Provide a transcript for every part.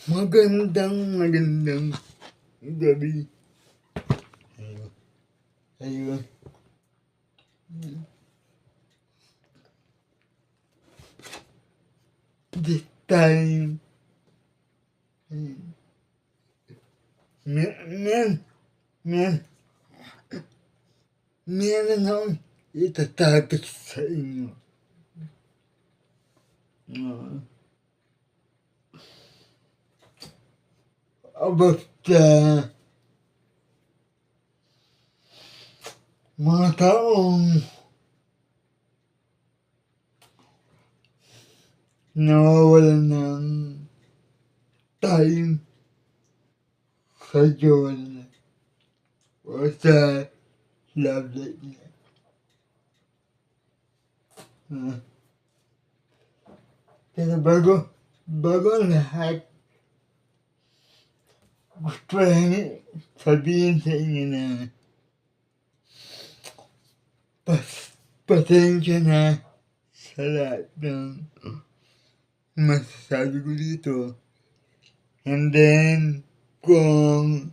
Magandang gabi. Ayun. Ayun. This time, meron akong itatapik sa inyo. About mga taong nawawalan ng time sa jowa nila o sa love life nila. Pero bago ang lahat, gusto rin sabihin sa inyo na pasensya na sa lahat ng masasabi ko dito. And then, kung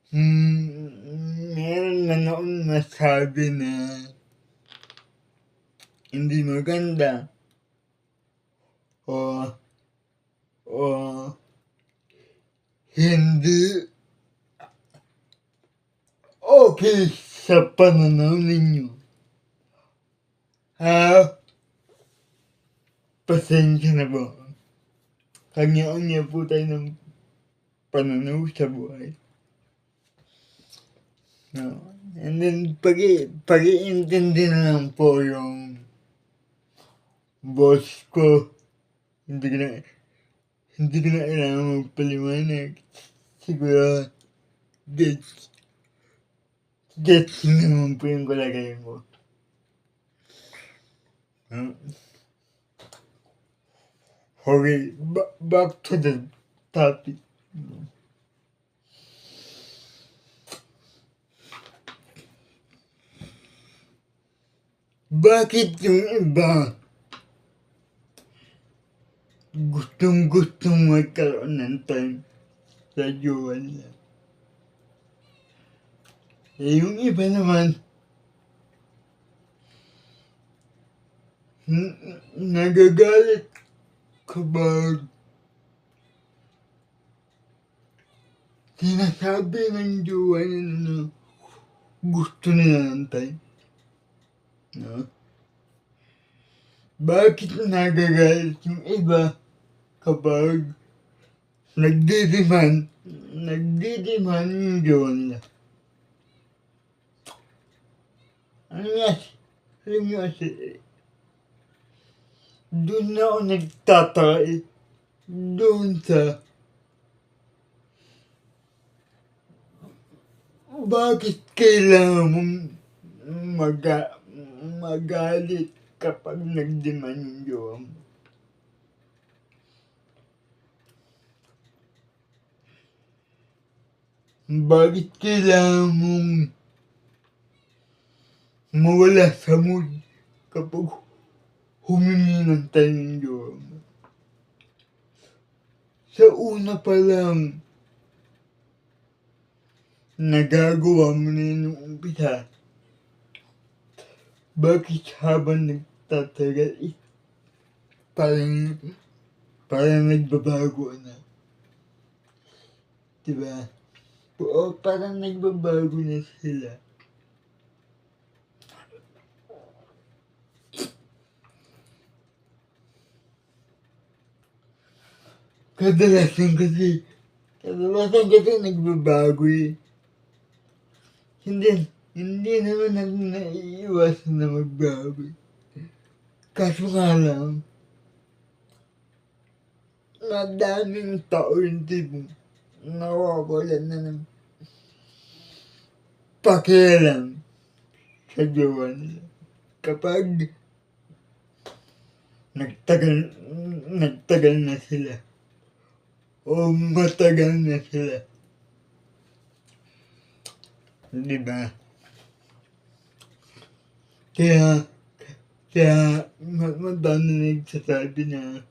meron man akong masabi na hindi maganda o hindi okay sa pananaw ninyo, pasensya na po. Kanya-kanya po tayo ng pananaw sa buhay. No. And then, pag-iintindi na lang po yung boss ko. Hindi ko na kailangan magpaliwanag. Siguro, gets naman po yung kalagayan ko. Okay, back to the topic. Bakit yung iba gustong magkaroon ng time sa jowa nila? Yung iba naman, nagagalit kapag sinasabi ng jowa nila na gusto nila ng time. No? Bakit nagagalit yung iba kapag nagdidemand yung jowa nila? Alam niyo kasi, doon ako nagtataka doon sa bakit kailangan mong magalit kapag nag-demand yung jowa mo. Bakit kailangan mong mawala sa mood kapag humingi ng time yung jowa mo? Sa una pa lang, nagagawa mo na yun nung umpisa. Bakit habang nagtatagal, parang nagbabago na? Diba? O parang nagbabago na sila. Kadalasan kasi nagbabago eh. Hindi naman ako naiiwasan na magbago. Kaso nga lang, madaming tao yung tipong nawawalan na ng pakialam sa jowa nila. Kapag nagtagal na sila o matagal na sila. Diba? Kaya madami nagsasabi na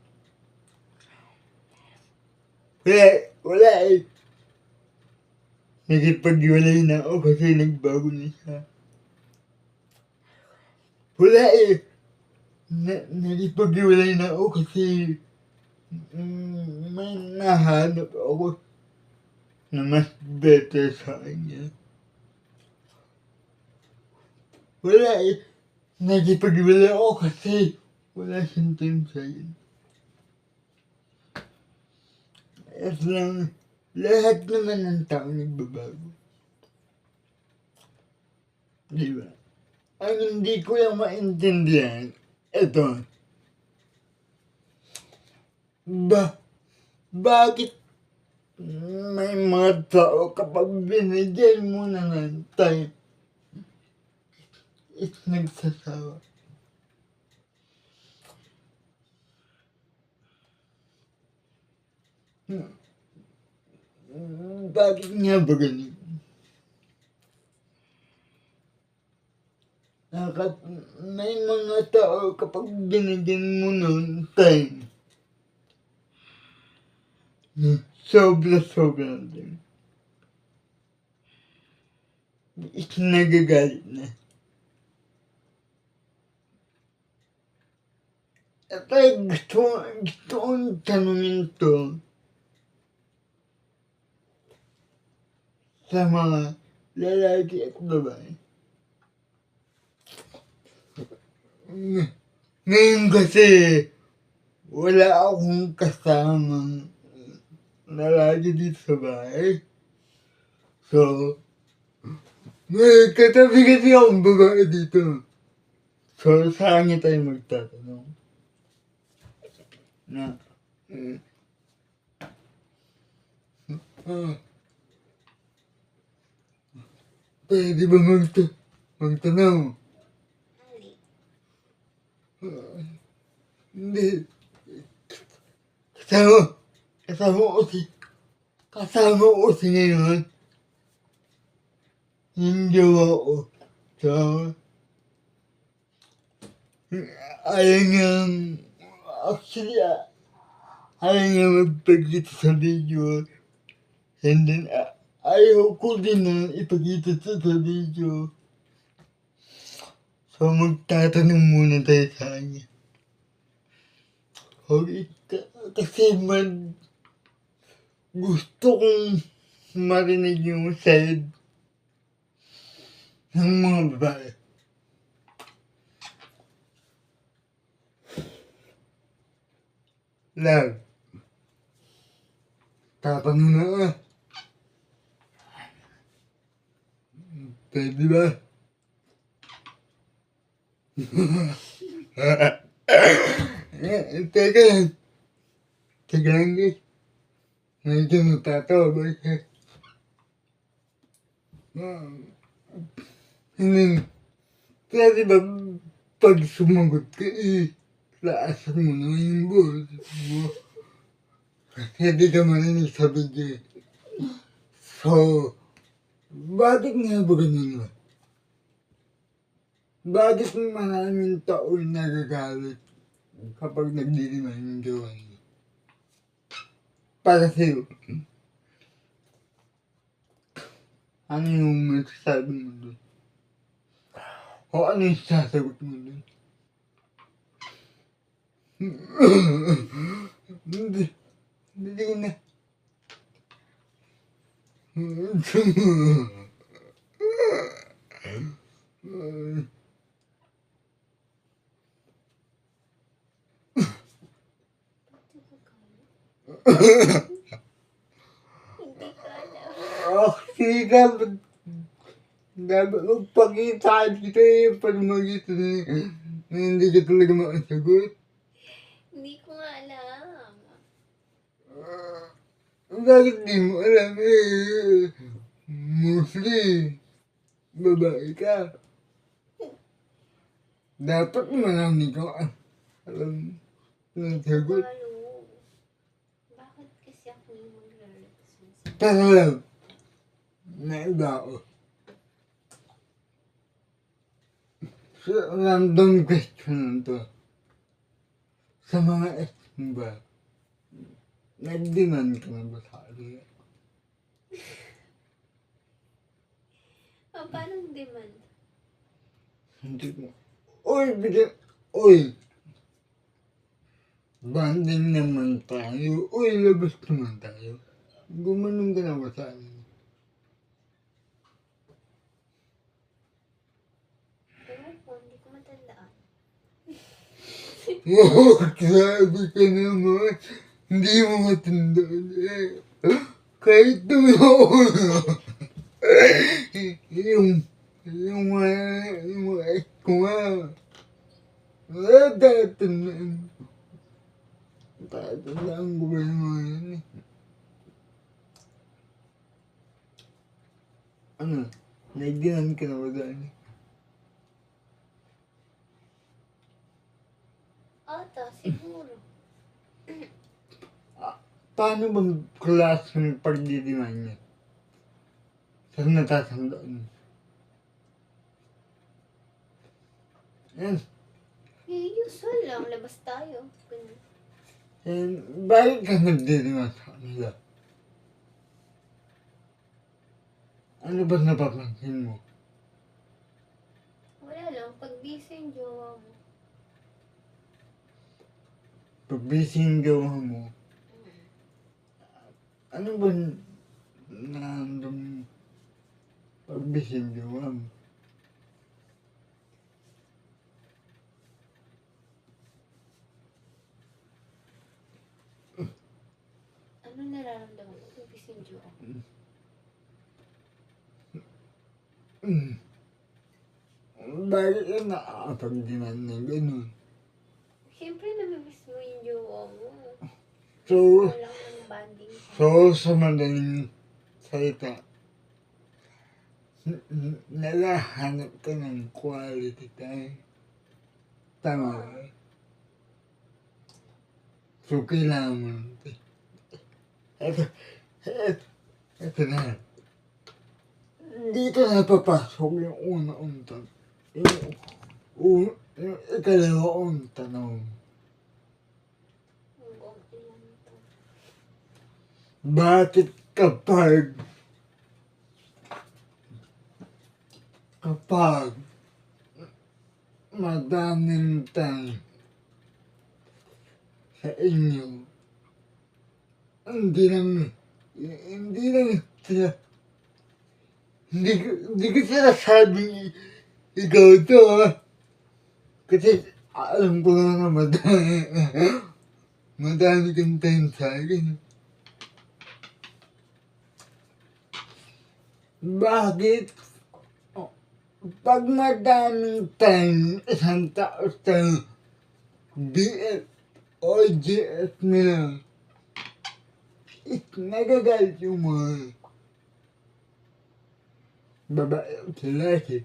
Wala eh. Nakipaghiwalay na ako kasi nagbago na siya. Wala eh. Nakipaghiwalay na ako kasi may nahanap ako na mas better sa kanya. Wala eh. Nakipaghiwalay ako kasi wala siyang time sa'kin. At lang, lahat naman ng tao nagbabago. Di ba? Ang hindi ko lang maintindihan, eto. Bakit may mga tao kapag binigyan mo na ng time, nagsasawa? Bakit nga ba ganun? May mga tao kapag binigyan mo ng time, sobra-sobra din. Nagagalit na. At ay gusto kong tanungin to sa mga lalaki at babae. Ngayon kasi wala akong kasamang lalaki dito sa bahay. So, may katabi kasi akong babae dito. So, sa kanya tayo magtatanong. Na, pwede ba magtanong? Hindi. Kasama ko si ngayon. Yung jowa ko. So, ayaw niyang, actually, ayaw niya magpagkita sa video. And then, ayaw ko din na ipagkita sa video. So, magtatanong muna tayo sa kanya. Okay, kasi gusto kong marinig yung side ng mga babae. Love, tatanong na ka. Pwede ba? Teka lang guys. Medyo natatawa ba siya? Pwede ba pag sumagot ka laasan mo naman yung boses mo? Kasi di ka marinig sa video. So, bakit nga ba ganun? Bakit maraming tao nagagalit kapag nagdiriman yung jowa niyo? Para sa'yo, ano yung masasabi mo doon? O ano yung sasagot mo doon? Hindi na. Sige, dapat magpakita kita yung pagmagitan na hindi ka talaga makasagot. Hindi ko nga alam. Bakit di mo alam mostly, babae ka. Dapat marami kang alam ng sagot. Bakit kasi ako yung magre-response? Pero alam, naiba ako. So, random question to. Sa mga ex mo ba, nag-demand ka na ba sa akin? Paano ang demand? Hindi mo. Uy, bigyan. Uy! Banding naman tayo. Uy, labas naman tayo. Gumanong ka na ba sa akin? Ewan ko, hindi ko matandaan. Oh, grabe ka naman. Hindi mo matandaan eh. Kahit tumawa yung ex ko nga. Wala tatandaan. Tatandaan ko ba yung mga yan eh. Ano? Naidinan ka na ba dahil? Ata, siguro. Paano bang klase ng pagdidiman niya? Sa natatandaan mo? Yan. Usual lang, labas tayo. Ganun. Bakit ka nagdidiman sa kanila? Ano ba napapansin mo? Wala lang, pag busy yung jowa mo. Pag busy yung gawa mo, ano ba nandang pag busy yung gawa mo? Ano nararamdaman mo pag busy yung jowa mo? Bakit ka nakakapagdiman ng ganun? Siyempre, namimiss mo yung jowa mo. So, Walang ng banding. sa madaling salita, naghahanap ka ng quality time. Tama ba? So, kailangan mo ng Ito na. Dito na papasok yung unang tanong. Yung ikalawang tanong. Hanggang ilan to. Bakit kapag madaming time sa inyo, hindi lang sila, hindi ko sinasabing ikaw to ha. Kasi alam ko na madami kang time sa akin. Bakit pag madaming time isang tao sa BF o GF nila, nagagalit yung mga babae o lalaki.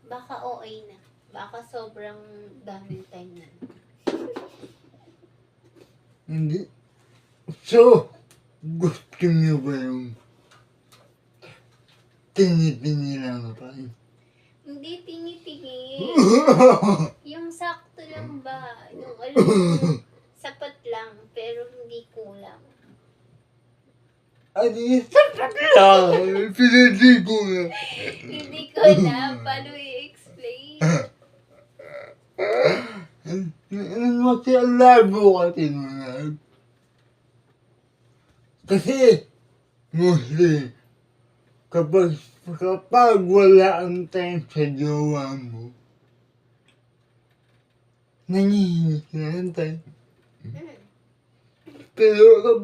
Baka OA na. Baka sobrang daming time na. Hindi. So, gusto niyo ba yung tingi-tingi lang pa rin? Hindi tingi-tingi. Yung sakto lang ba? Yung alam mo, sapat lang, pero hindi kulang. Adi, sapat lang! Pinili ko na. Hindi ko alam paano i-explain. Ano mo siya labo kasi mga. Kasi, mostly, kapag wala ang time sa jowa mo, nangihingi ka ng time. Pero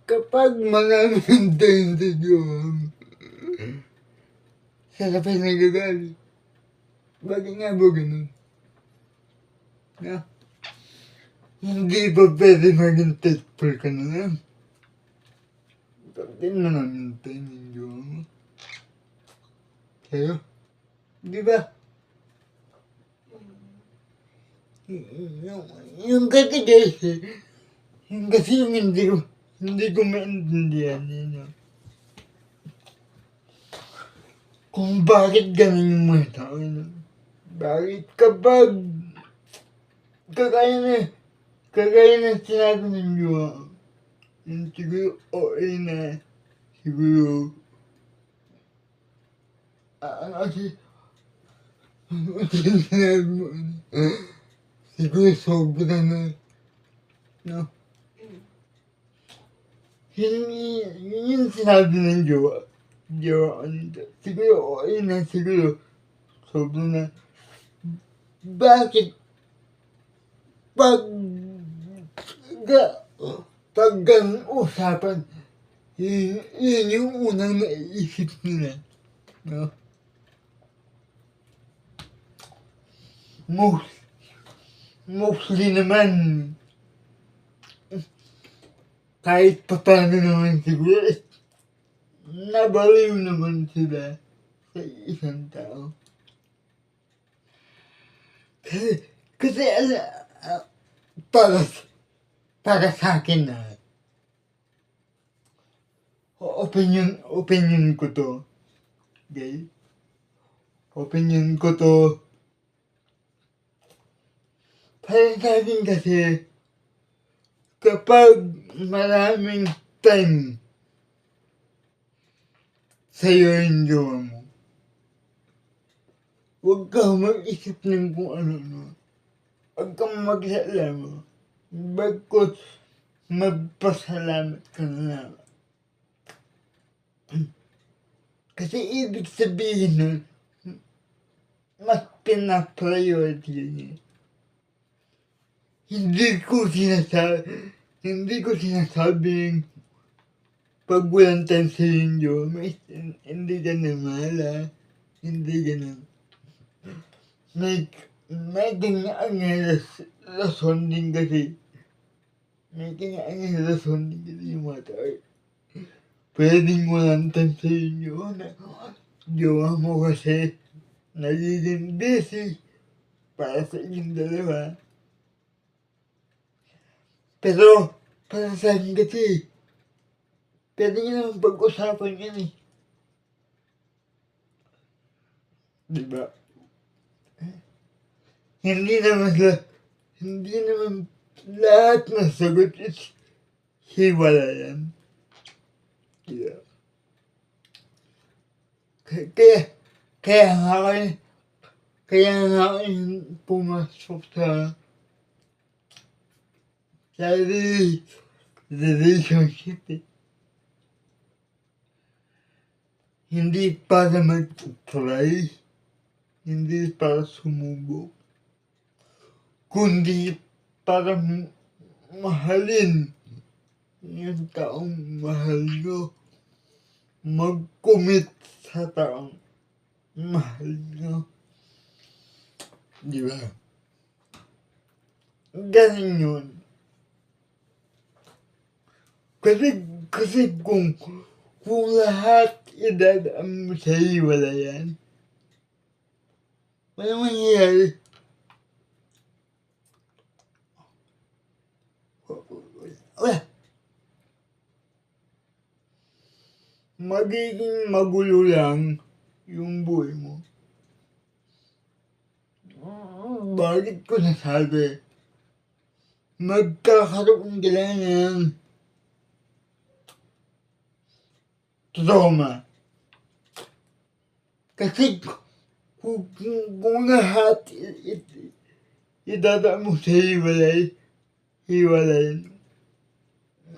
kapag marami ang time sa jowa mo, siya pa nagagalit. Bakit nga ba ganun? Na? Hindi ba pwede maging thankful ka na lang? Bakit naman yung time ng jowa mo? Sa'yo? Di ba? Yung kasi yung hindi ko maintindihan yun. Kung bakit ganun yung mga tao yun. Bakit kapag kagaya na kagaya ng sinabi ninyo, yung siguro okay na, siguro, kasi, sinabi mo, siguro sobra na, no? Yun yung sinabi ng jowa ko nito. Siguro okay na, siguro sobra na. Bakit pag pag ganun usapan, yun yung unang naiisip nila, no? Mostly naman, kahit paano naman siguro, nabaliw naman sila sa isang tao. Kasi para sa akin na, opinion ko to, okay? Opinion ko to, para sa akin kasi, kapag maraming time sa'yo yung jowa mo, huwag kang mag-isip ng kung ano-ano. Huwag kang magsalama. Bagkus magpasalamat ka na lang. Kasi ibig sabihin nun, mas pinapriority niya. Hindi ko sinasabing pag walang time sa inyo, hindi ka na mahala, hindi ka na. May kanya-kanya rason din kasi. May kanya-kanya rason din kasi yung mga tao. Pwedeng walang time sa inyo na jowa mo kasi nagiging busy para sa inyong dalawa. Pero para sa akin kasi, pwede nyo naman pag-usapan yan eh. Diba? Hindi naman lahat ng sagot is hiwalayan. Diba? Kaya nga kayo pumasok sa relationship eh. Hindi para mag-try, hindi para sumubok, kundi para mahalin yung taong mahal nyo, mag-commit sa taong mahal nyo. Di ba? Ganun yun. Kasi kung lahat idadaan mo sa hiwalayan, walang mangyayari. Wala. Magiging magulo lang yung buhay mo. Bakit ko nasabi? Magkakaroon ka lang ng trauma. Kasi kung lahat idadaan mo sa hiwalayan,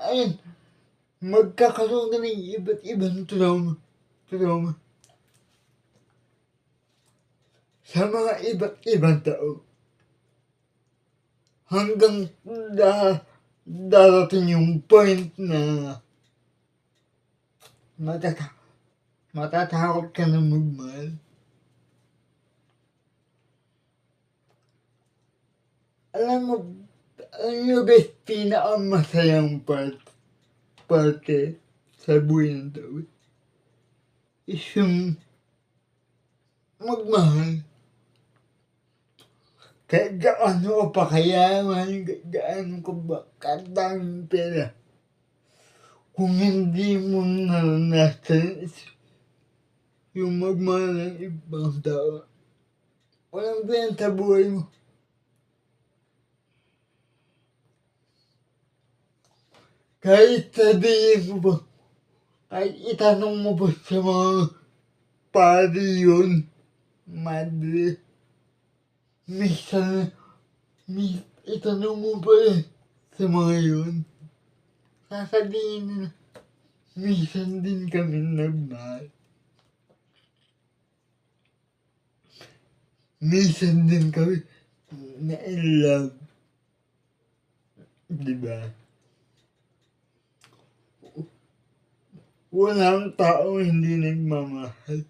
ayun, magkakaroon ka ng iba't ibang trauma sa mga iba't ibang tao. Hanggang darating yung point na matatakot ka na magmahal. Alam nyo guys, pinakamasayang parte sa buhay ng tao is yung magmahal. Kahit gaano ka pa kayaman, gaano ka ba kadaming pera, kung hindi mo naranasan yung magmahal ng ibang tao, walang pinag sa buhay mo. kahit sabihin mo ba, kahit itanong mo ba sa mga pari yun, madre, minsan, itanong mo ba sa mga yun, sasabihin nila, minsan din kami nagmahal. Minsan din kami na-inlove. Diba? Walang tao hindi nagmamahal.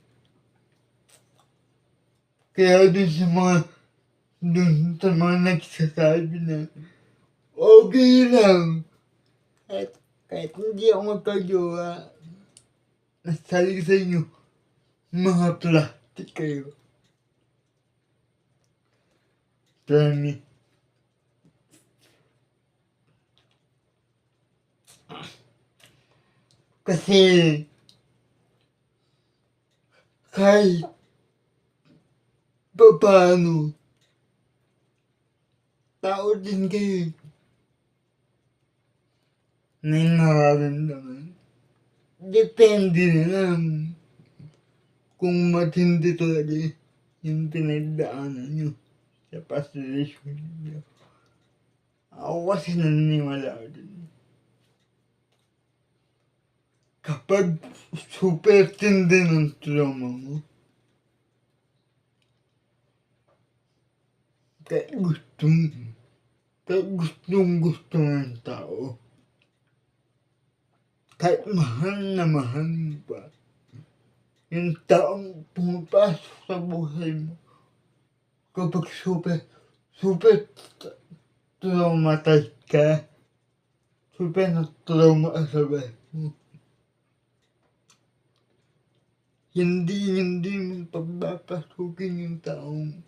Kaya dun sa mga nagsasabi na okay lang. Kahit hindi ako magkajowa, nasabi sa inyo, mga plastic kayo. Promise. Kasi kahit paano, tao din kayo. May nararamdaman. Depende na lang kung matindi talaga yung pinagdaanan nyo sa past relationship nyo. Ako kasi naniniwala din. Kapag super tindi ng trauma mo, kahit gusto ng tao, kahit mahal na mahal mo pa, yung taong pumapasok sa buhay mo, kapag super traumatized ka, super na trauma ka sa buhay mo, hindi mo pagpapasukin yung taong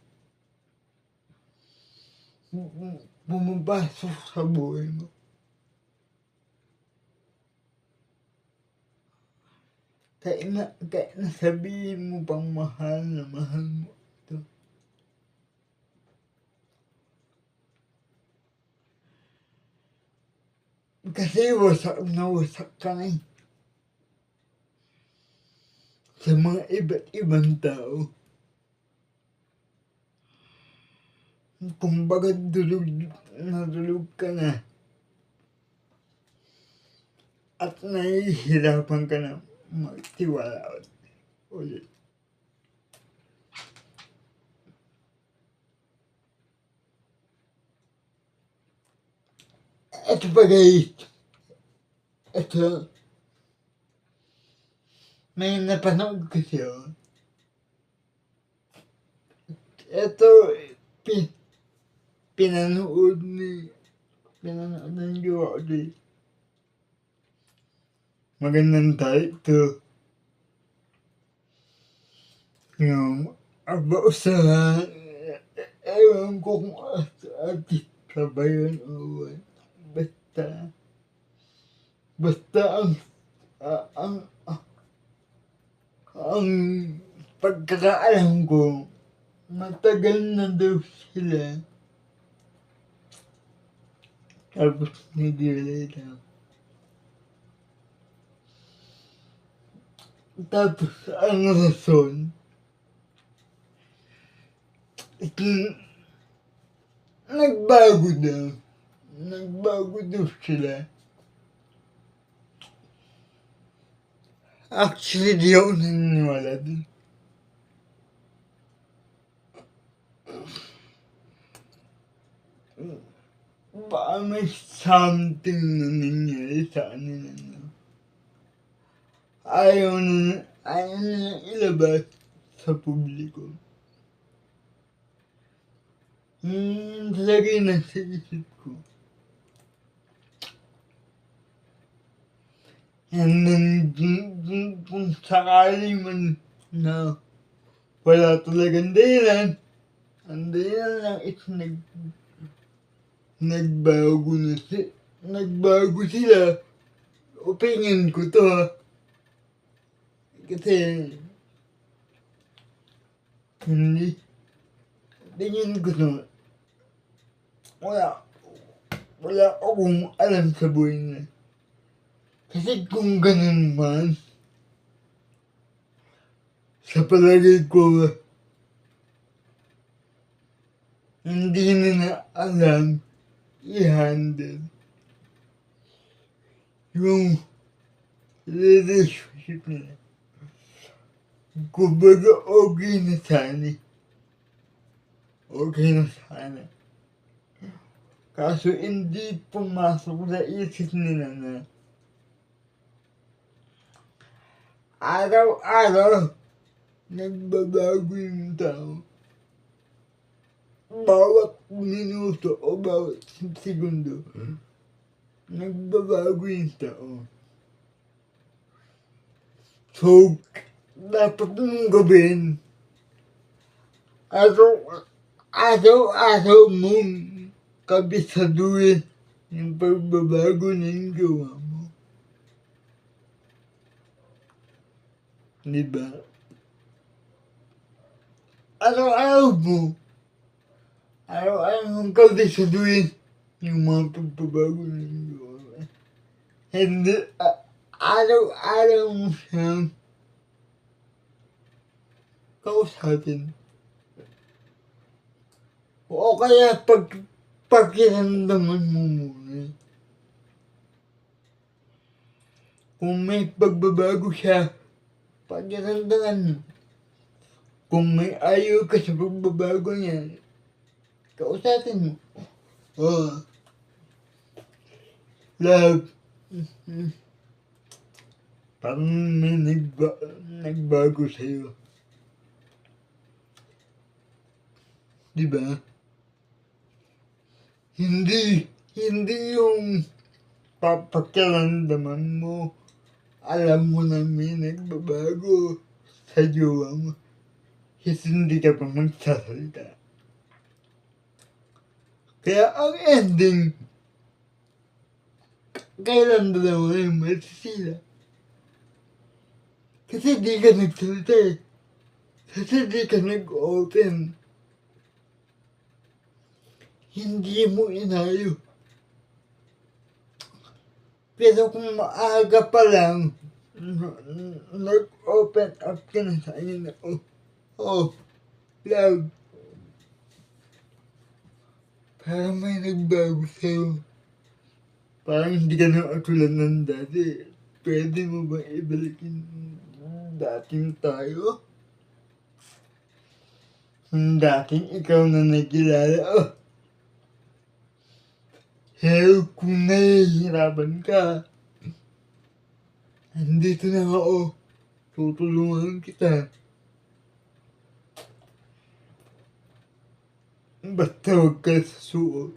pumapasok sa buhay mo. Kahit na sabihin mo pang mahal na mahal mo ito. Kasi wasak na wasak ka na sa mga iba't ibang tao. Kumbaga dulog ka na. At nahihirapan ka na magtiwala ulit. Ito pa guys, may napanood kasi ako. Ito, pinanood ng jowa ko. Magandang title. Yung about sa, ewan ko kung artista ba yun o basta ang pagkakaalam ko, matagal na daw sila. Tapos nag-relate ako. Tapos ang rason, nagbago daw sila. Actually, di ako naniniwala dun. Baka may something na nangyari sa kanila na ayaw na ilabas sa publiko. Lagay na sa isip ko. And then, kung sakali man na wala talagang dahilan, ang dahilan lang is nagbago sila. Opinion ko to ha. Kasi, opinion ko to. Wala akong alam sa buhay nila. Kasi kung ganun man, sa palagay ko, hindi nila alam i-handle yung relationship nila. Kumbaga okay na sana. Okay na sana. Kaso hindi pumasok sa isip nila na araw-araw nagbabago yung tao. Bawat minuto o bawat segundo, nagbabago yung tao. So, dapat mong gawin, araw-araw mong kabisaduhin yung pagbabago ng gawa mo. Diba? Araw-araw mong kabisaduhin yung mga pagbabago ng gawa mo. Hindi, araw-araw mo siyang kausapin. O kaya pakiramdaman mo muna. Kung may pagbabago siya, pakiramdaman mo. Kung may ayaw ka sa pagbabago niya, kausapin mo. Oh, love, parang may nagbago sa'yo. Diba? Hindi yung papakiramdaman mo, alam mo na may nagbabago sa jowa mo. Kasi hindi ka pa magsasalita. Kaya ang ending, kailan dalawa yung masisira. Kasi di ka nagsalita eh. Kasi di ka nag-open. Hindi mo inayo. Pero kung maaga pa lang, nag-open up ka na sa inyo na, oh, love, parang may nagbago sa'yo. Parang hindi ka na katulad ng dati. Pwede mo ba ibalikin dating tayo? Dating ikaw na nagkilala, help kung nahihirapan ka. Andito na ako. Tutulungan kita. Basta huwag ka susuot.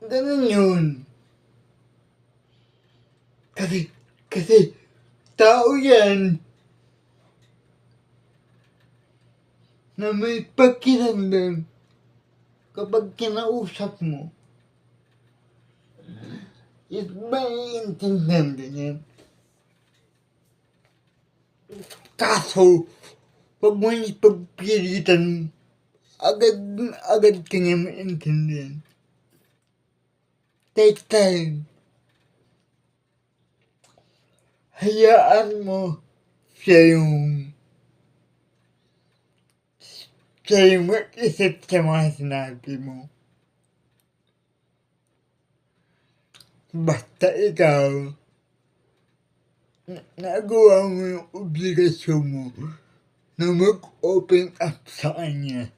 Ganun yun. Kasi tao yan na may pakiramdam kapag kinausap mo. Maiintindihan din yan. Kaso, pag mo ipagpilitan, agad ka niya maintindihan. Take time. Hayaan mo siya yung mag-isip sa mga sinabi mo. Basta ikaw, nagawa mo yung obligasyon mo na mag-open up sa kanya.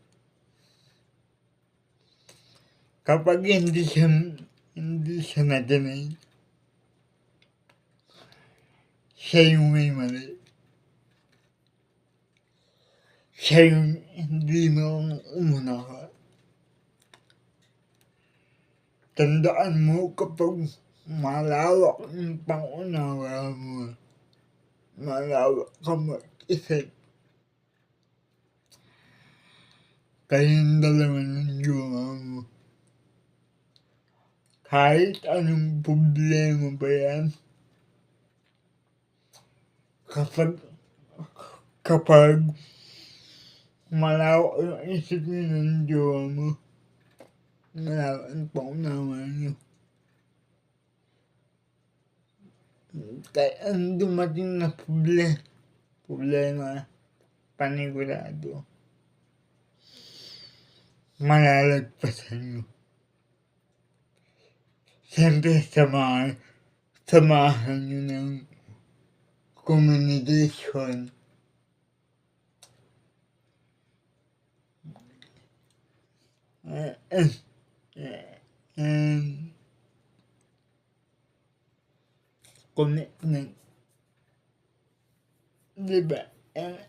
Kapag hindi siya nadinig, siya yung may mali. Siya yung hindi mo umunawa. Tandaan mo kapag malawak yung pangunawa mo, malawak ka mag-isip. Kayong dalawa ng jowa mo. Kahit anong problema ba yan, kapag malawak yung isip niyo ng jowa mo, malawak ang pangunawa niyo. Kaya ang dumating na problema, panigurado, malalagpasan mo. Siyempre, samahan nyo ng communication. And commitment. Diba? And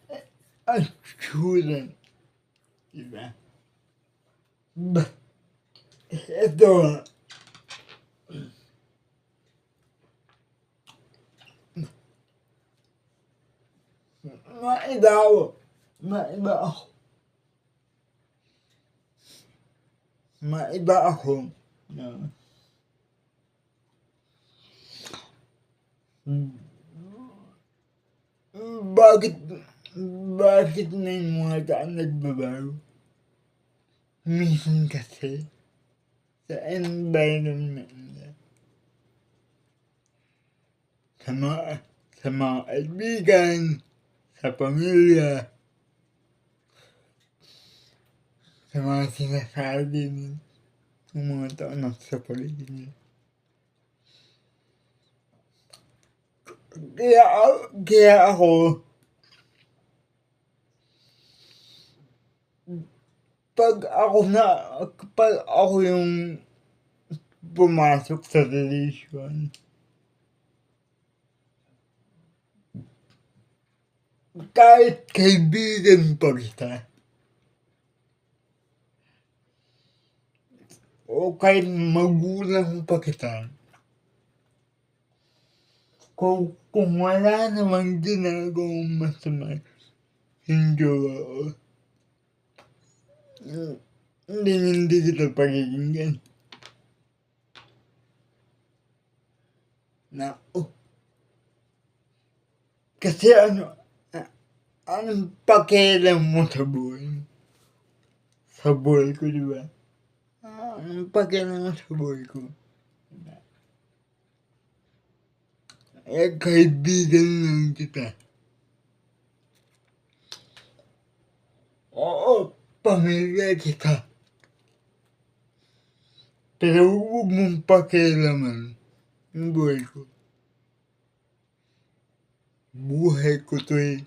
assurance. Diba? But, ito, maiba ako. Maiba ako. No. Bakit may mga tao nagbabago? Minsan kasi sa environment nila, sa mga kaibigan, sa pamilya, sa mga sinasabi ng mga tao na sa paligid nila. Kaya ako, pag ako yung pumasok sa relasyon, kahit kaibigan pa kita, o kahit magulang pa kita, kung wala namang ginagawang masama yung jowa ko, hindi kita pakikinggan. Kasi anong pakialam mo sa buhay? Sa buhay ko, diba? Anong pakialam mo sa buhay ko? Kaibigan lang kita. Oo, pamilya kita. Pero huwag mong pakialaman yung buhay ko. Buhay ko to eh.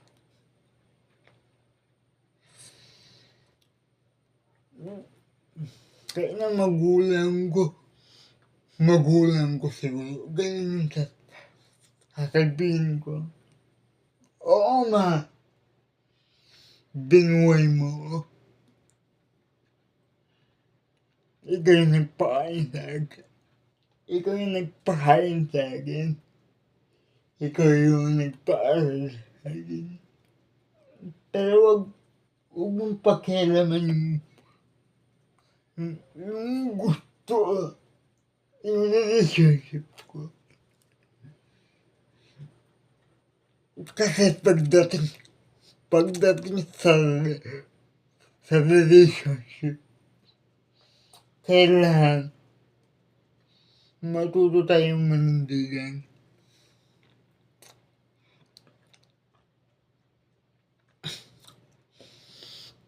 Kaya na magulang ko siguro, ganyan yung sasabihin ko. Oo ma, binuhay mo ako. Ikaw yung nagpakain sa akin. Ikaw yung nagpakain sa akin. Ikaw yung nagpaaral sa akin. Pero huwag mong pakialaman yung gusto, yung relationship ko. Kasi pagdating sa relationship, kailangan matuto tayong manindigan.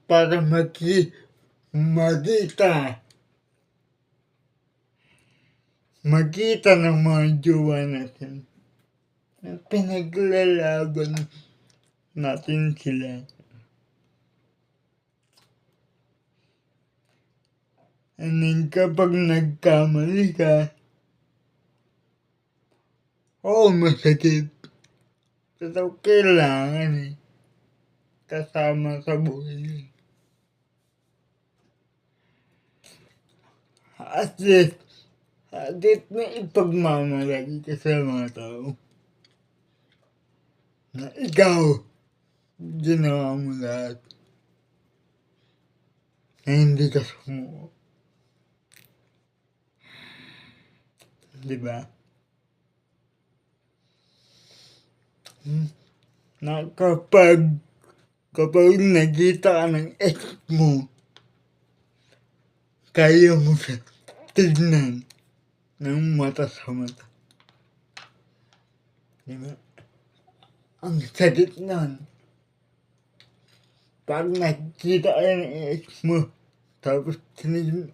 Para makita ng mga jowa natin na pinaglalaban natin sila. And then kapag nagkamali ka, masakit. Pero kailangan kasama sa buhay. At least may ipagmamalaki ka sa mga tao na ikaw ginawa mo lahat na hindi ka sumuko. Diba? Na kapag nakita ka ng ex mo, kaya mo siya tignan ng mata sa mata. Diba? Ang sakit nun. Pag nakikita ka ng ex mo, tapos tinignan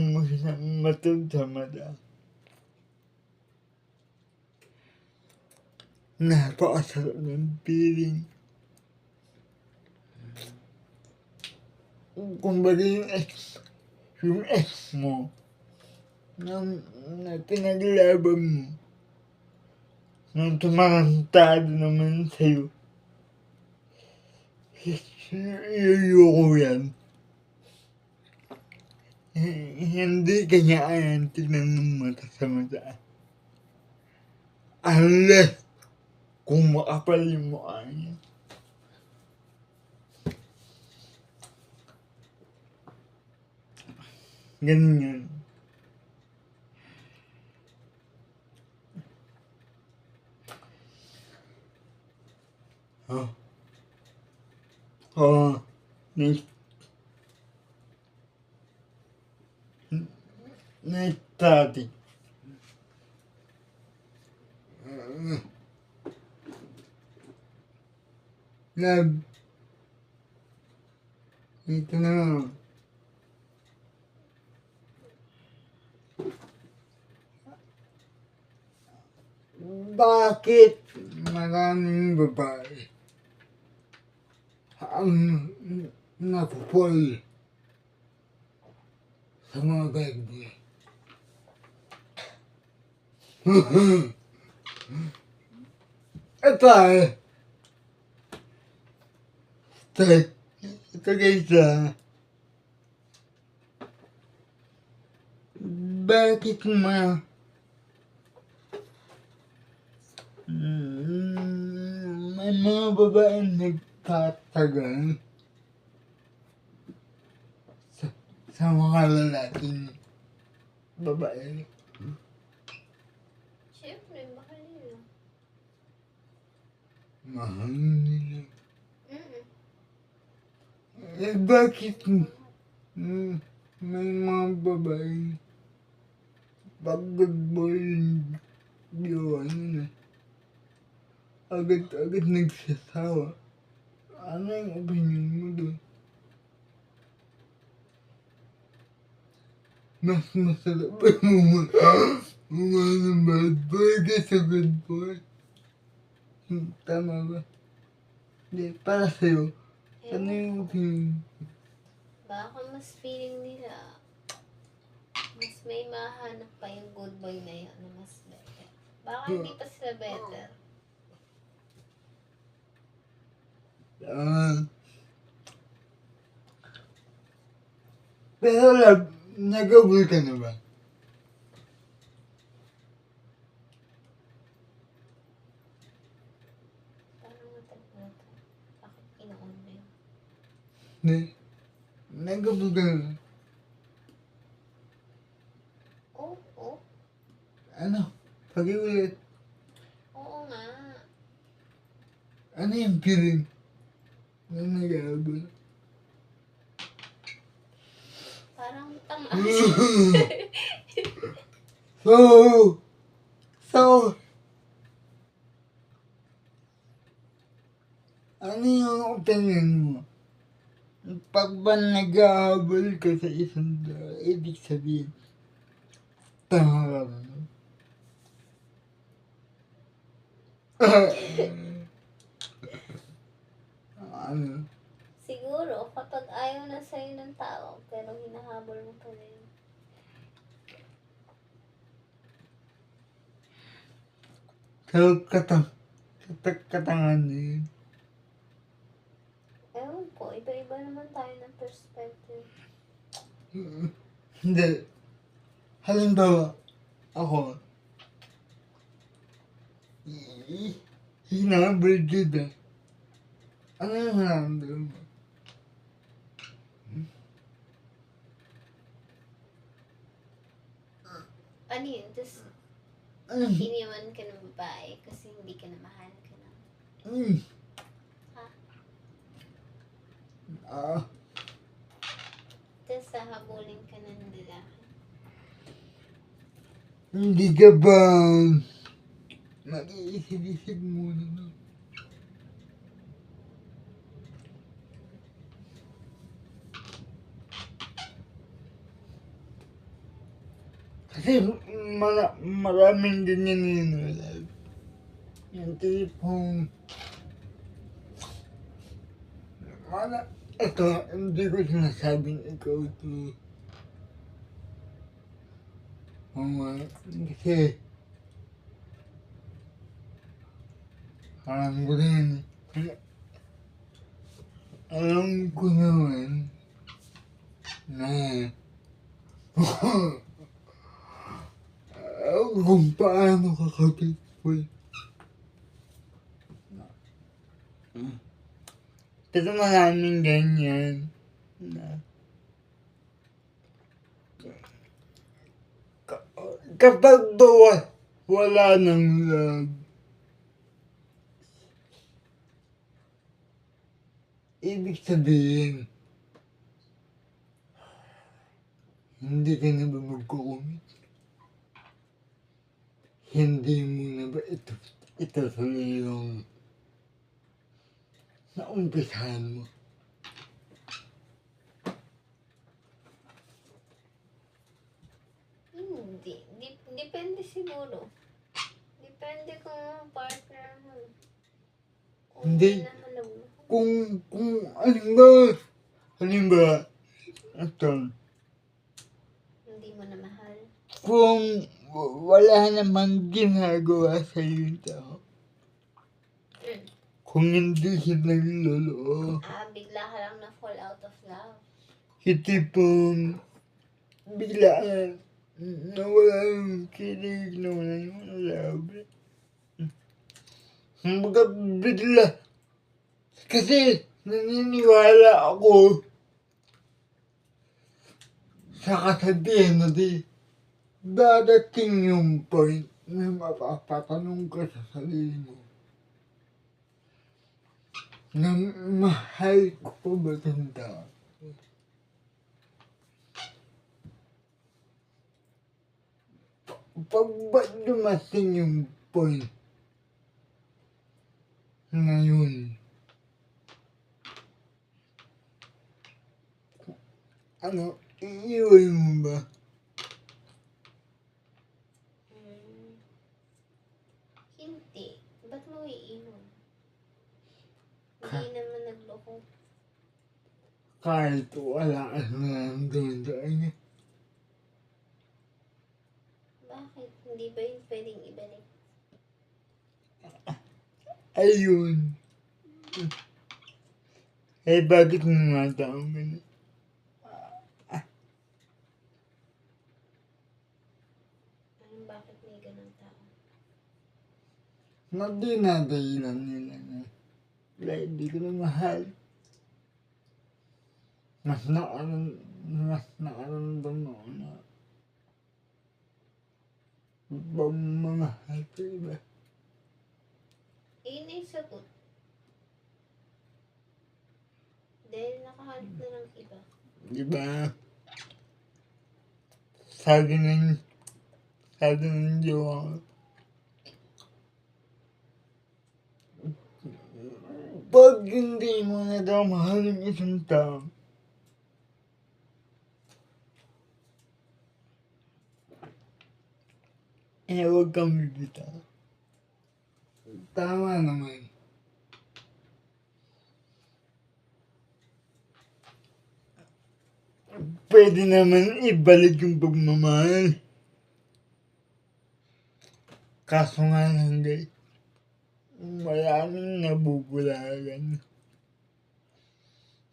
mo siya ng matod sa mata. Napakasarap ng feeling. Kumbaga yung ex mo, na pinaglaban mo, nang tumarantado naman sa'yo. Iyuyoko yan. Hindi kanya ayan tignan ng mata sa mata. Unless kung makapal yung mukha niya. Ganun yun. Oh. Oh. Static. Love. Ito na. Bakit maraming babae ang napupol sa mga baby? Ito ay ito guys bakit may mga babae nagtatagal sa mga lalaking babae? Siyempre, mahal nila. Mahal nila. Mm-mm. Eh bakit may mga babae pag good boy yung jowa nila, agad-agad nagsasawa? Ano yung opinion mo doon? Mas masarap ba yung mga bad boy kaysa good boy? Tama ba? Hindi, para sa'yo, ano yung opinion? Baka mas feeling nila, mas may mahanap pa yung good boy na yun na mas better. Baka hindi pa sila better. Pero love, nag-abul ka na ba? Parang matagal na to. Bakit kinuon mo yun? Hindi. Nag-abul ka na ba? Oo. Ano? Pag-iulit. Oo nga. Ano yung feeling na nag-abul? Parang tanga. So, ano yung opinion mo? Pag ba nag-aabol ka sa isang tao, ibig sabihin, tanga ka ba? Ano? Siguro, kapag ayaw na sa'yo ng tao, pero hinahabol mo pa rin. So, katangan na yun. Ewan ko, iba-iba naman tayo ng perspective. Hindi. Halimbawa, ako, hinabol kita. Ano yung hinabol mo? Ano yun? Tapos, Ano? iniwan ka ng babae kasi hindi ka na mahal ka na. Ha? Tapos, sahabulin ka ng lalaki. Hindi ka ba mag-iisip-isip muna nun. Kasi maraming ganyan yun. Yung tipong, ito, hindi ko sinasabing ikaw to. Kasi, alam ko rin, alam ko naman na kung paano kakapit-boy. Pero maraming ganyan na kapag wala ng love, ibig sabihin, hindi ka na ba magkukumit? Hindi mo na ba ito tuloy yung naumpisahan mo? Hindi. Depende siguro. Depende kung partner mo. Kung Hindi. na malawlo. Kung halimbawa, ito, Hindi mo na mahal. kung wala namang ginagawa sa yung tao, kung hindi sila nagloloo, Bigla ka lang na fall out of love. tipong biglaan nawala yung kilig, nawala yung love. Kumbaga bigla. Kasi naniniwala ako sa kasabihan na dadating yung point na mapapatanong ka sa sarili mo na mahal ko pa ba itong tao? Pag ba dumating yung point na yun, iiwan mo ba? Hindi. Ba't mo iiwan? Hindi naman nagloko. Kahit wala ka na nandun sa kanya. Bakit? Hindi ba yun pwedeng ibalik? Ayun. Bakit mo nga taong ganun? Bakit may ganun tao? Dinadahilan nila na hindi ko na mahal. Mas nakaramdam ako na pagmamahal sa iba. Yun ay sagot. Dahil nakahanap na ng iba. Diba? Sabi ng jowa ko, pag hindi mo na daw mahal yung isang tao, huwag kang bibitaw. Tama naman. Pwede naman ibalik yung pagmamahal. Kaso nga lang guys, maraming nabubulagan.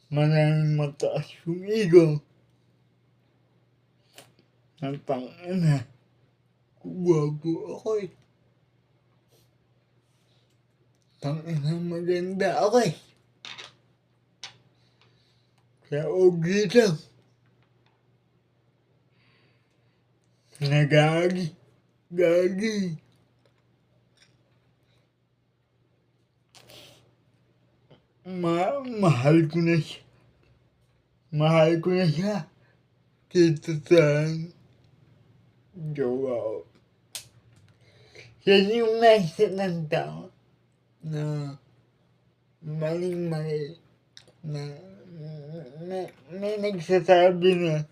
Maraming mataas yung ego. Ang tangina, gwapo ako eh. Tangina, maganda ako eh. Kaya okay lang. Gagi. Mahal ko na siya. Mahal ko na siya. Dito sa jowa ko. Yan yung mindset ng tao na maling-mali na may nagsasabi na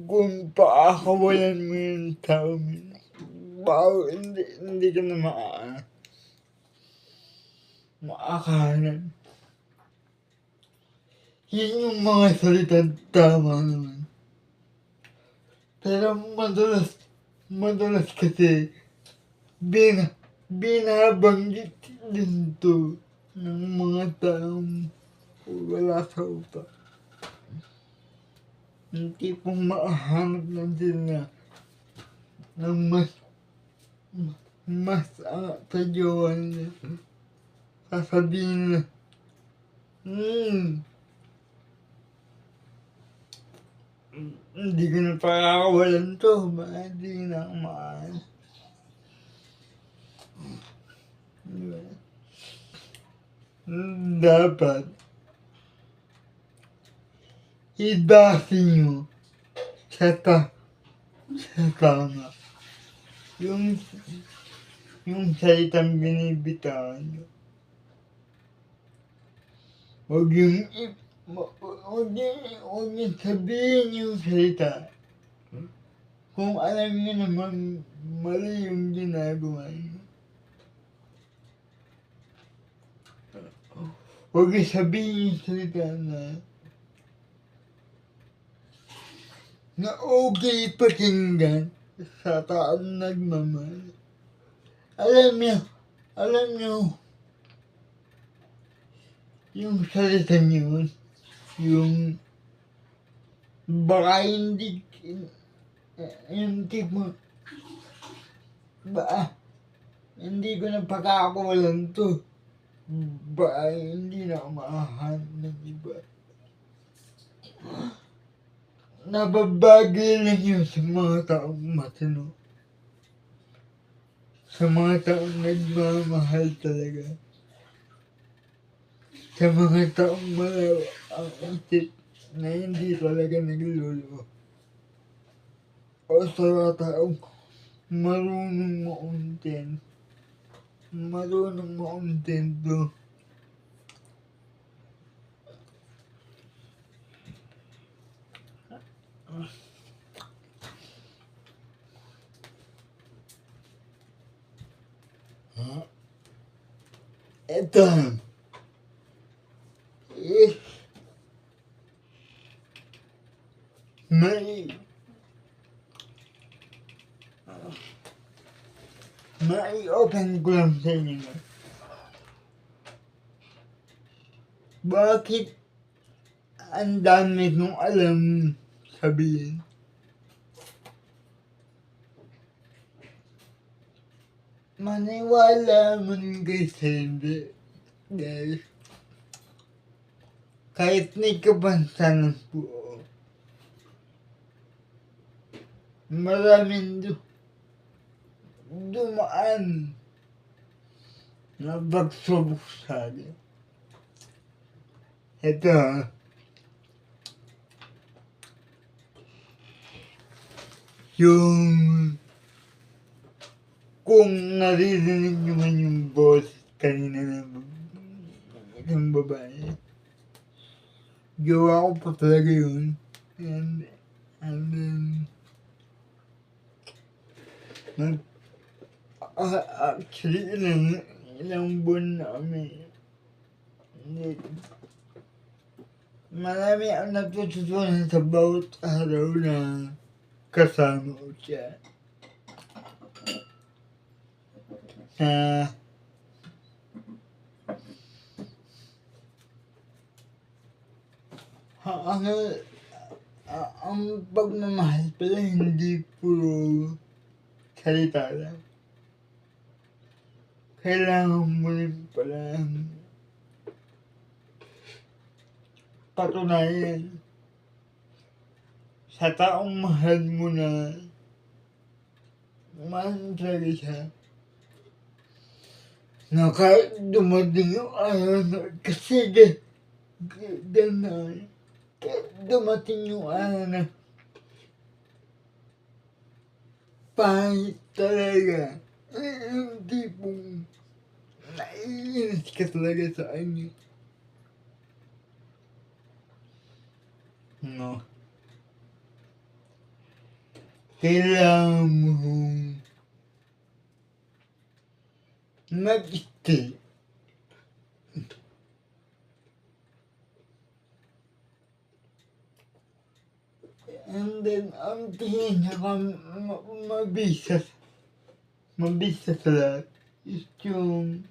kung paakawalan mo yung tao, wow, hindi ka na maakahanan. Yun yung mga salita tama naman. Pero madalas kasi binabanggit din to ng mga taong wala sa utak. Yung tipong mahanap lang sila ng mas angat sa jowa nila. Sasabihin na, hindi ko na pakakawalan to, baka hindi na ako maayos. Diba? Dapat ibase nyo sa tama yung salitang binibitawan nyo. Huwag yung sabihin yung salita kung alam nyo naman mali yung ginagawa nyo. Huwag yung sabihin yung salita na okay pakinggan sa taong nagmamahal. Alam nyo, yung salita nyo, yung baka hindi, yung tipo, hindi ko na pakakawalan to, baka hindi na ako maahanap ng iba. Nababagay lang yun sa mga taong matino. Sa mga taong nagmamahal talaga. Sa mga taong malaw ang isip na hindi talaga nagluluho. O sa mga taong marunong makontento. Ito, mai-open ko lang sa inyo. Bakit ang dami kong alam sabihin? Maniwala man kayo sa hindi, guys. Kahit may kapansanan po, maraming dumaan na pagsubok sa akin. Ito, yung kung naririnig nyo man yung boss kanina ng babae, gawa ko pa talaga yun. And then, actually, ilang buwan na kami. Marami ang natututunan sa bawat araw na kasama ko siya. Ang pagmamahal pala hindi puro salita lang. Kailangan mo rin pala patunayan sa taong mahal mo na mahal talaga siya. Na kahit dumating yung araw na kasi gano'n, kahit dumating yung araw na pangit talaga. Yung tipong naiinis ka talaga sa kanya. No. Kailangan mong mag-stay. And then, ang tingin niya ka mabisa sa lahat is yung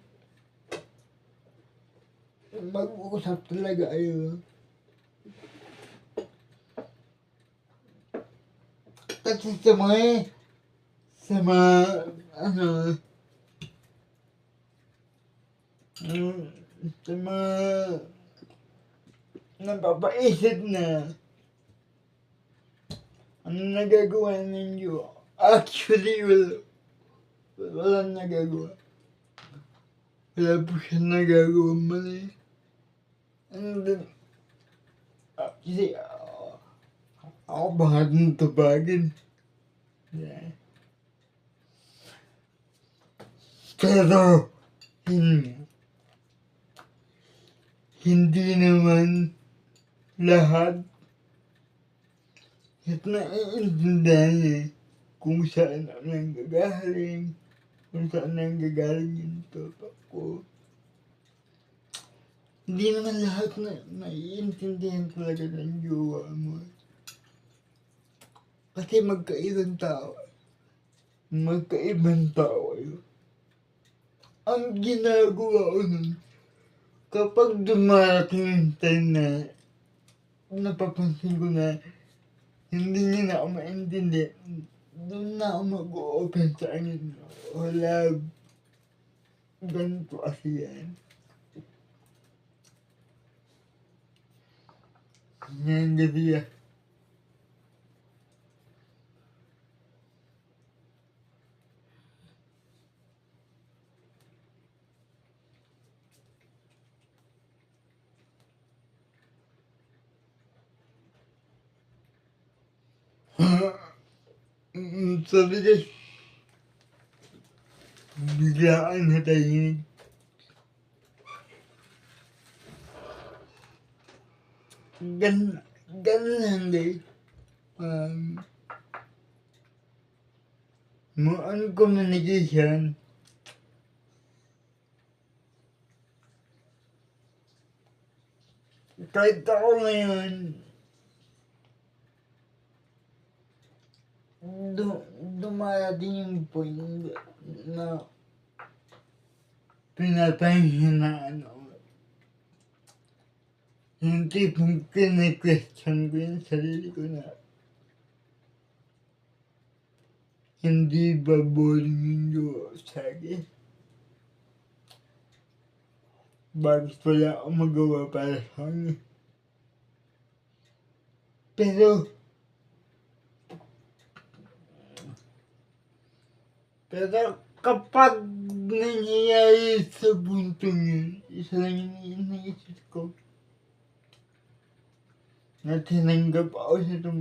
mag-uusap talaga kayo. Kasi sa mga, ano, sa mga napapaisip na ano nagagawa ninyo. Actually, walang nagagawa. Wala po siya nagagawa mali. And then, actually, ako bakit nang tubagin? Yeah. Pero, hindi naman lahat at naiintindihan niya kung saan ang nanggagaling, kung saan nanggagaling yung topak ko. Hindi naman lahat na naiintindihan talaga ng jowa mo. Kasi magkaibang tao kayo. Ang ginagawa ko nun, kapag dumarating yung time na napapansin ko na hindi niya na ako maintindihan, doon na ako mag-o-open sa kanya. Wala, ganito kasi yan. Yan kasi yan. Sabi niya, biglaan na tahimik. Ganun lang din. Mga communication. Kahit ako ngayon, dumarating yung point na pinapahinga na yung tipong kine-question ko yung sarili ko na hindi ba boring yung jowa sa akin? Bakit wala akong magawa para sa kanya? Pero kapag nangyayari sa buntong yun, isa lang yung naisip ko, na tinanggap ako sa itong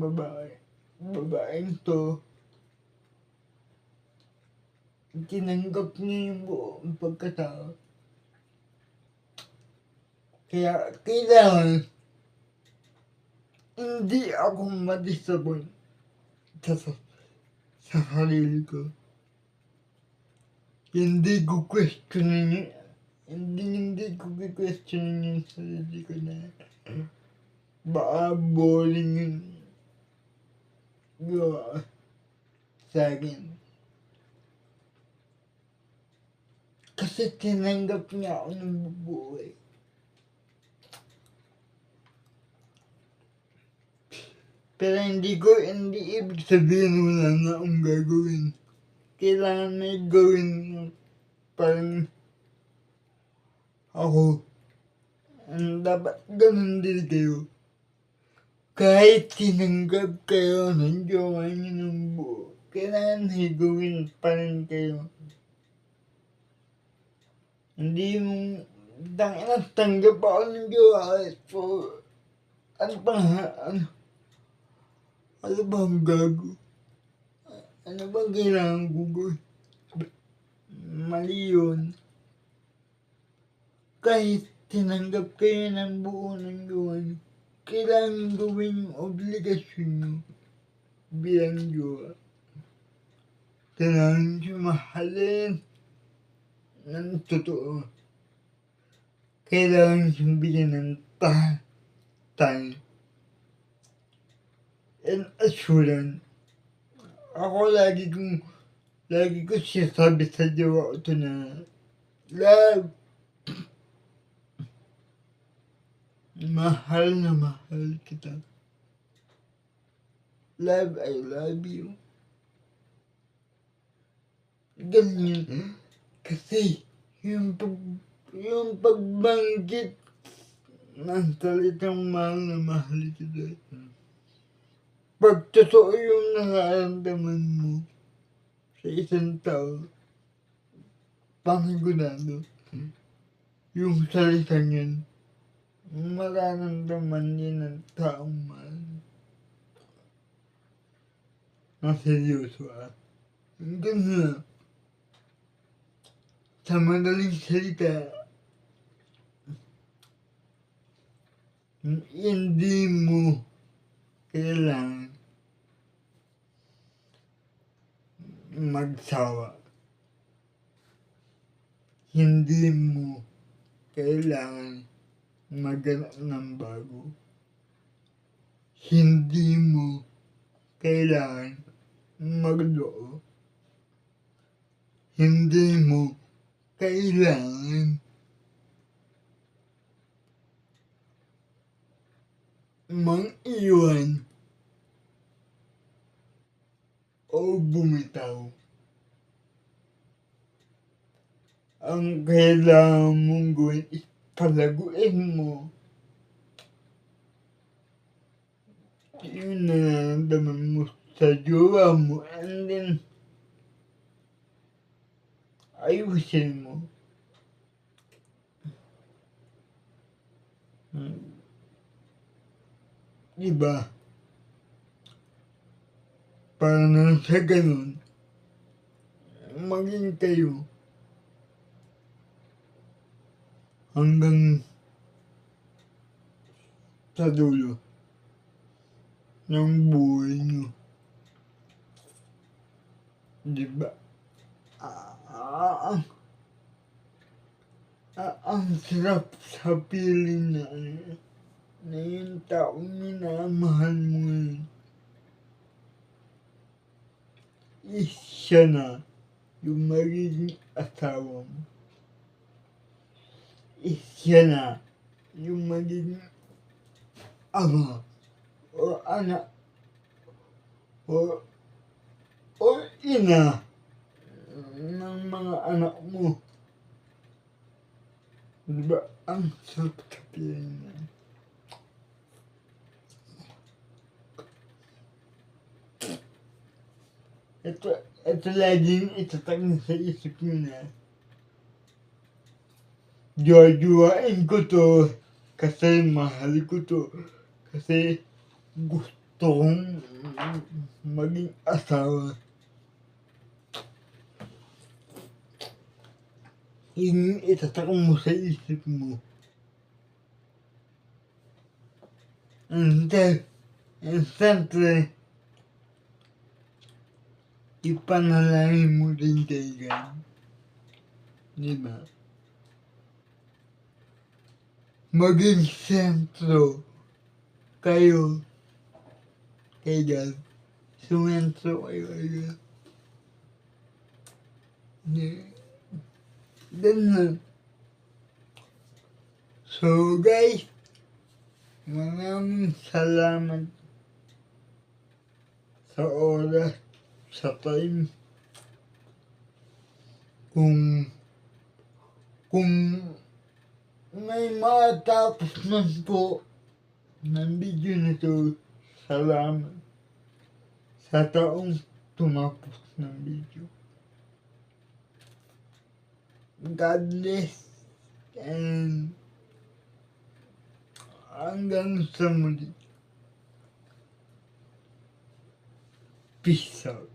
babaeng to, tinanggap niya yung buong pagkatao. Kaya kailangan hindi ako ma-disappoint sa sarili ko. Hindi ko questionin yung sarili ko na baka boring yung gawa sa akin. Kasi tinanggap niya ako ng bubuhay. Pero hindi ibig sabihin wala na akong gagawin. Kailangan may gawin parang ako. Dapat ganun din kayo. Kahit tinanggap kayo ng jowa niyo ng buo, kailangan may gawin pa rin kayo. Hindi yung tanggap ako ng jowa so ano ba ang gago? Ano bang kailangan ko gawin? Mali yun. Kahit tinanggap kayo ng buo ng gawan, kailangan gawin yung obligasyon nyo bilang jowa. Kailangan nyo mahalin ng totoo. Kailangan nyo bigyan ng time and assurance. Ako lagi ko sinasabi sa jowa ko na, love, mahal na mahal kita. Love, I love you. Ganyan. Kasi yung pagbanggit ng salitang mahal na mahal kita. Pag totoo yung nararamdaman mo sa isang tao, panigurado, yung salitang yan, mararamdaman din ng taong mahal. Na seryoso Ganun. Sa madaling salita, hindi mo kailangan magsawa. Hindi mo kailangan maghanap ng bago. Hindi mo kailangan magloo. Hindi mo kailangan mang-iwan o bumitaw. Ang kailangan mong gawin is palaguin mo yung nararamdaman mo sa jowa mo, and then ayusin mo. Diba? Para nang sa ganun, maging kayo hanggang sa dulo ng buhay nyo. Diba? Ang sarap sa piling na yung taong minamahal mo ngayon is siya na yung magiging asawa mo. Is siya na yung magiging ama o anak o ina ng mga anak mo. Diba? Ang sarap sa piling na. Ito laging itatag sa isip nyo na jojoain ko to kasi mahal ko to kasi gusto kong maging asawa. Yun itatag mo sa isip mo. And siyempre, ipanalangin mo din kay God. Diba? Maging sentro kayo kay God. Sumentro kayo kay God. Ganun. So guys, maraming salamat sa oras, sa time. Kung may matapos man po ng video na to, salamat sa taong tumapos ng video. God bless and hanggang sa muli. Peace out.